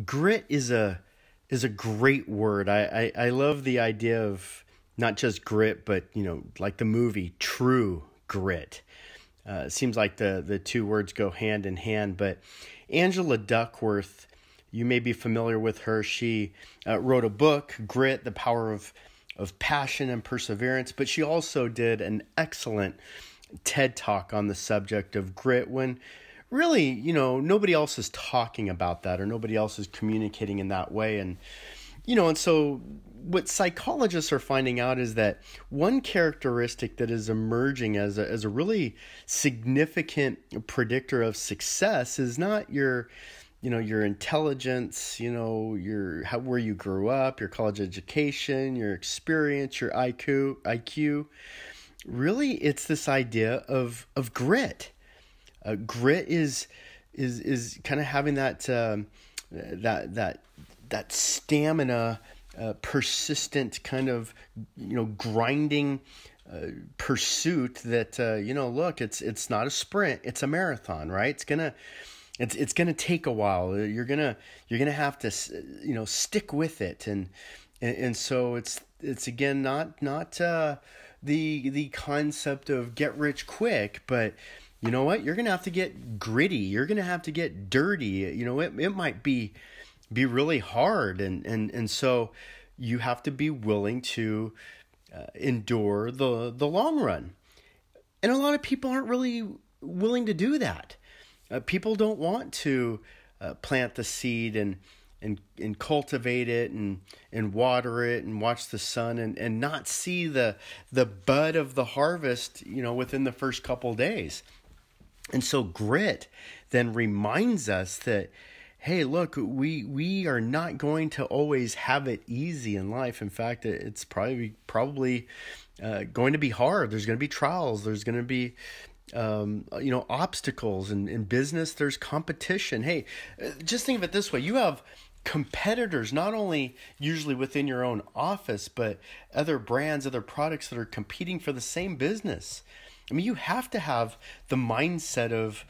Grit is a great word. I love the idea of not just grit, but like the movie True Grit. It seems like the two words go hand in hand. But Angela Duckworth, you may be familiar with her. She wrote a book, Grit: The Power of Passion and Perseverance. But she also did an excellent TED Talk on the subject of grit when really, nobody else is talking about that or nobody else is communicating in that way. And so what psychologists are finding out is that one characteristic that is emerging as a really significant predictor of success is not your intelligence, where you grew up, your college education, your experience, your IQ. Really, it's this idea of grit. Grit is kind of having that stamina, persistent kind of grinding pursuit that look, it's not a sprint, it's a marathon, right? It's gonna take a while. You're gonna have to stick with it, and so it's again not the concept of get rich quick, but you know what? You're going to have to get gritty. You're going to have to get dirty. It might be really hard. And so you have to be willing to endure the long run. And a lot of people aren't really willing to do that. People don't want to plant the seed and cultivate it and water it and watch the sun and not see the bud of the harvest, within the first couple days. And so grit then reminds us that, hey, look, we are not going to always have it easy in life. In fact, it's probably going to be hard. There's going to be trials. There's going to be obstacles. In business, there's competition. Hey, just think of it this way. You have competitors, not only usually within your own office, but other brands, other products that are competing for the same business. I mean, you have to have the mindset of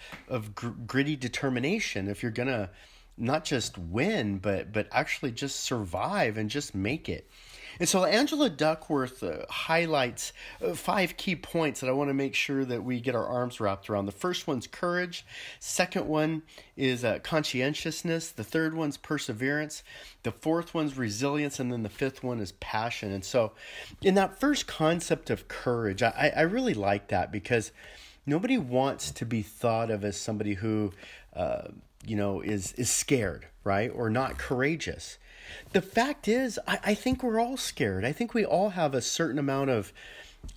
gritty determination if you're going to not just win, but actually just survive and just make it. And so Angela Duckworth highlights 5 key points that I want to make sure that we get our arms wrapped around. The first one's courage. Second one is conscientiousness. The third one's perseverance. The fourth one's resilience. And then the fifth one is passion. And so in that first concept of courage, I really like that because nobody wants to be thought of as somebody who, is scared, right? Or not courageous. The fact is, I think we're all scared. I think we all have a certain amount of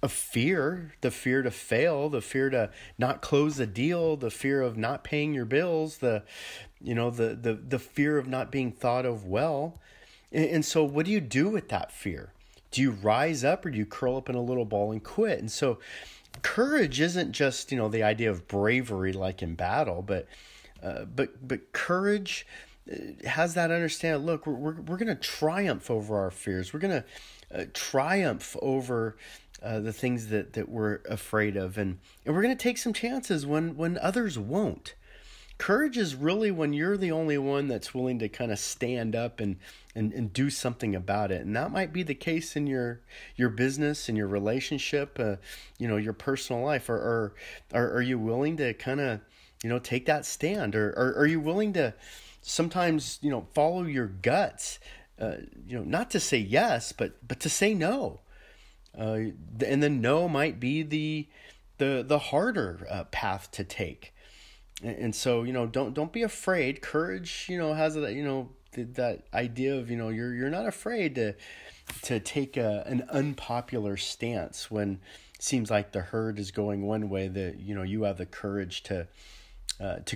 fear, the fear to fail, the fear to not close a deal, the fear of not paying your bills, the fear of not being thought of well. And so what do you do with that fear? Do you rise up or do you curl up in a little ball and quit? And so courage isn't just, the idea of bravery like in battle, but courage has that understanding. Look, we're going to triumph over our fears. We're going to triumph over the things that we're afraid of, and we're going to take some chances when others won't. Courage is really when you're the only one that's willing to kind of stand up and do something about it. And that might be the case in your business, in your relationship, your personal life. Or are you willing to kind of, take that stand? Or are you willing to sometimes, follow your guts, not to say yes, but to say no. And then no might be the harder path to take. And so, don't be afraid. Courage, has that idea of, you're not afraid to take an unpopular stance when it seems like the herd is going one way, that, you have the courage to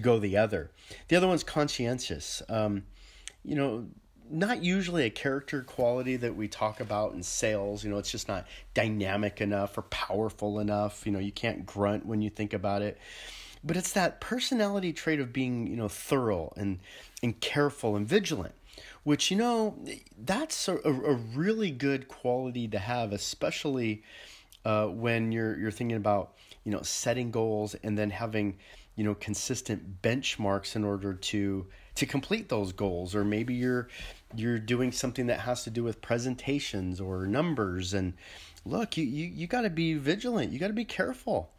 go the other. The other one's conscientious. Not usually a character quality that we talk about in sales. It's just not dynamic enough or powerful enough. You can't grunt when you think about it. But it's that personality trait of being, thorough and careful and vigilant, which, that's a really good quality to have, especially when you're thinking about, setting goals and then having consistent benchmarks in order to complete those goals. Or maybe you're doing something that has to do with presentations or numbers. And look, you got to be vigilant. You got to be careful.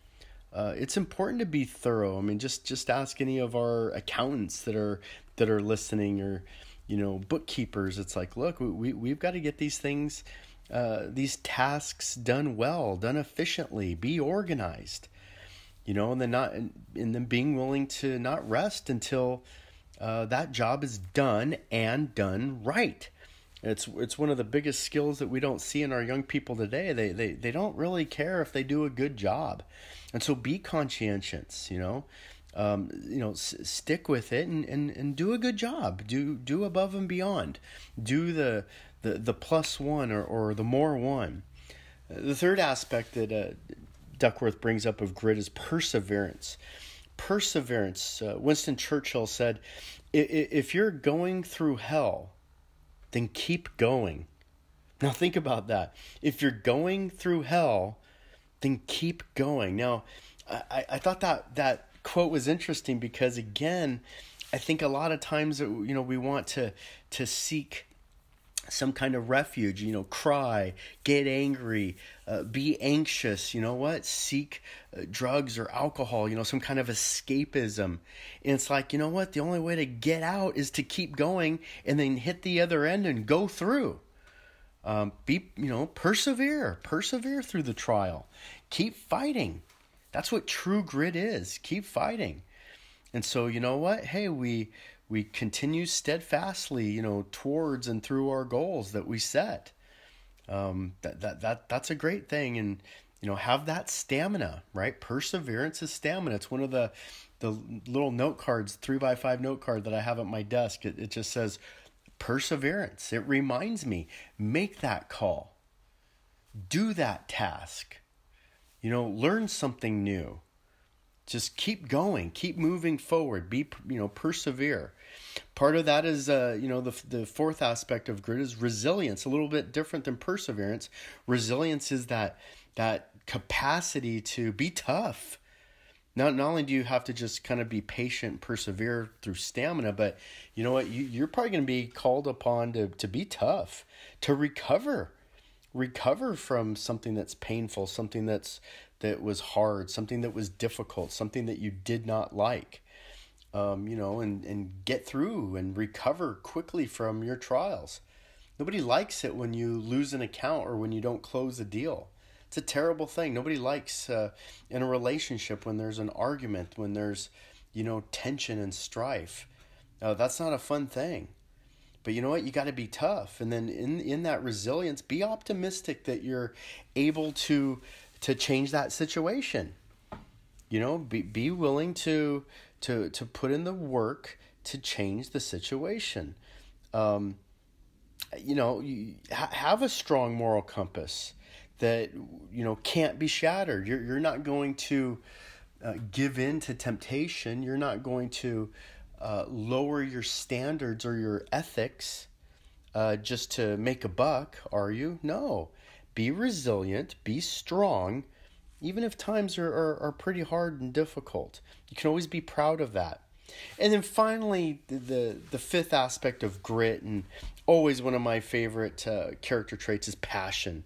It's important to be thorough. I mean, just ask any of our accountants that are listening, or bookkeepers. It's like, look, we've got to get these things, these tasks done well, done efficiently, be organized, and then being willing to not rest until that job is done and done right. It's one of the biggest skills that we don't see in our young people today. They don't really care if they do a good job, and so be conscientious. Stick with it and do a good job. Do above and beyond. Do the plus one or the more one. The third aspect that Duckworth brings up of grit is perseverance. Perseverance. Winston Churchill said, "If you're going through hell, then keep going." Now think about that. If you're going through hell, then keep going. Now, I thought that quote was interesting because, again, I think a lot of times that, we want to seek some kind of refuge, cry, get angry, be anxious, seek drugs or alcohol, some kind of escapism. And it's like, the only way to get out is to keep going and then hit the other end and go through. Persevere through the trial. Keep fighting. That's what true grit is. Keep fighting. And so, hey, we continue steadfastly, towards and through our goals that we set. That's a great thing. And, have that stamina, right? Perseverance is stamina. It's one of the little note cards, 3x5 note card that I have at my desk. It just says perseverance. It reminds me, make that call, do that task, learn something new. Just keep going, keep moving forward, persevere. Part of that is, the fourth aspect of grit is resilience, a little bit different than perseverance. Resilience is that capacity to be tough. Not only do you have to just kind of be patient, persevere through stamina, but you know what? You're probably going to be called upon to be tough, to recover from something that's painful, something that was hard, something that was difficult, something that you did not like, and get through and recover quickly from your trials. Nobody likes it when you lose an account or when you don't close a deal. It's a terrible thing. Nobody likes in a relationship when there's an argument, when there's, tension and strife. That's not a fun thing. But you know what? You got to be tough. And then in that resilience, be optimistic that you're able to change that situation. Be willing to put in the work to change the situation. Have a strong moral compass that, can't be shattered. You're not going to give in to temptation. You're not going to lower your standards or your ethics just to make a buck, are you? No. Be resilient, be strong, even if times are pretty hard and difficult. You can always be proud of that. And then finally, the fifth aspect of grit, and always one of my favorite character traits, is passion.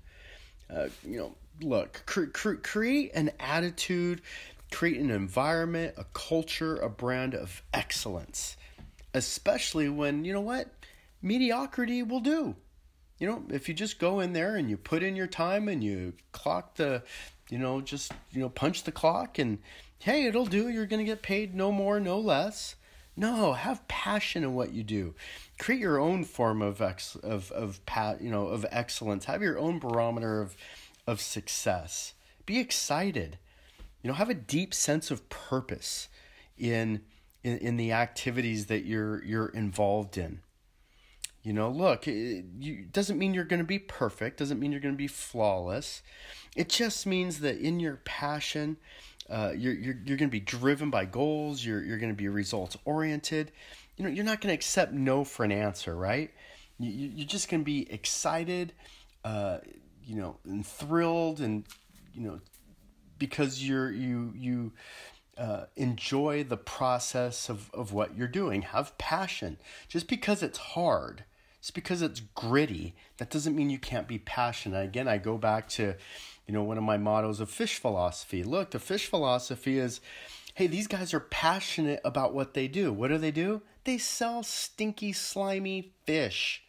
Create an attitude, create an environment, a culture, a brand of excellence, especially when, mediocrity will do. If you just go in there and you put in your time and you clock punch the clock and, hey, it'll do. You're going to get paid no more, no less. No, have passion in what you do. Create your own form of excellence. Have your own barometer of success. Be excited. Have a deep sense of purpose in the activities that you're involved in. It doesn't mean you're going to be perfect. Doesn't mean you're going to be flawless. It just means that in your passion, you're going to be driven by goals. You're going to be results oriented. You're not going to accept no for an answer, right? You're just going to be excited, and thrilled, and because you enjoy the process of what you're doing. Have passion. Just because it's hard, just because it's gritty, that doesn't mean you can't be passionate. Again, I go back to, one of my mottos of fish philosophy. Look, the fish philosophy is, hey, these guys are passionate about what they do. What do? They sell stinky, slimy fish.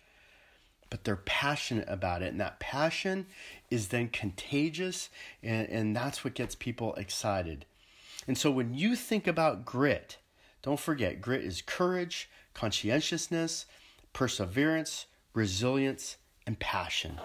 But they're passionate about it. And that passion is then contagious. And that's what gets people excited. And so when you think about grit, don't forget, grit is courage, conscientiousness, perseverance, resilience, and passion.